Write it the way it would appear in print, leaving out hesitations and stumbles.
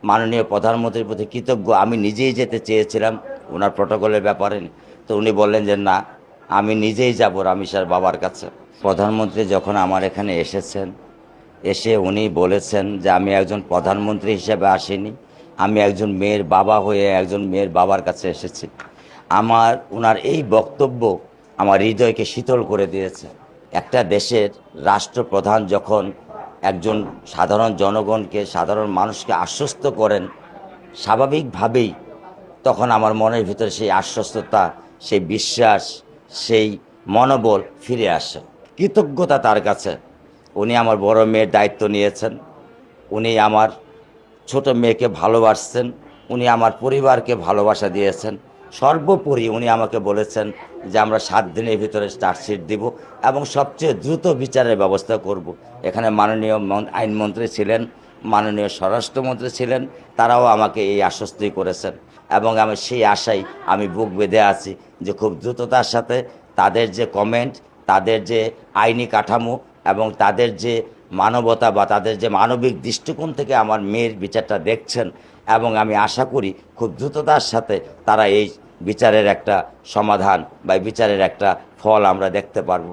মাননীয় প্রধানমন্ত্রীর প্রতি কৃতজ্ঞ। আমি নিজেই যেতে চেয়েছিলাম ওনার প্রটোকলের ব্যাপারে, তো উনি বললেন যে না, আমি নিজেই যাব রামিসার বাবার কাছে। প্রধানমন্ত্রী যখন আমার এখানে এসেছেন, এসে উনি বলেছেন যে আমি একজন প্রধানমন্ত্রী হিসেবে আসিনি, আমি একজন মেয়ের বাবা হয়ে একজন মেয়ের বাবার কাছে এসেছি। ওনার এই বক্তব্য আমার হৃদয়কে শীতল করে দিয়েছে। একটা দেশের রাষ্ট্রপ্রধান যখন একজন সাধারণ জনগণকে, সাধারণ মানুষকে আশ্বস্ত করেন, স্বাভাবিকভাবেই তখন আমার মনের ভিতরে সেই আশ্বস্ততা, সেই বিশ্বাস, সেই মনোবল ফিরে আসে। কৃতজ্ঞতা তার কাছে। উনি আমার বড় মেয়ের দায়িত্ব নিয়েছেন, উনি আমার ছোট মেয়েকে ভালোবাসছেন, উনি আমার পরিবারকে ভালোবাসা দিয়েছেন। সর্বোপরি উনি আমাকে বলেছেন যে আমরা 7 দিনের ভিতরে চার্জশিট দিব এবং সবচেয়ে দ্রুত বিচারের ব্যবস্থা করব। এখানে মাননীয় আইনমন্ত্রী ছিলেন, মাননীয় স্বরাষ্ট্রমন্ত্রী ছিলেন, তারাও আমাকে এই আশ্বস্তি করেছেন এবং আমি সেই আশায় আমি বুক বেঁধে আছি যে খুব দ্রুততার সাথে তাদের যে কমেন্ট, তাদের যে আইনি কাঠামো এবং তাদের যে মানবতা বা তাদের যে মানবিক দৃষ্টিকোণ থেকে আমার মেয়ের বিচারটা দেখছেন, এবং আমি আশা করি খুব দ্রুততার সাথে তারা এই বিচারের একটা সমাধান বা বিচারের একটা ফল আমরা দেখতে পারবো।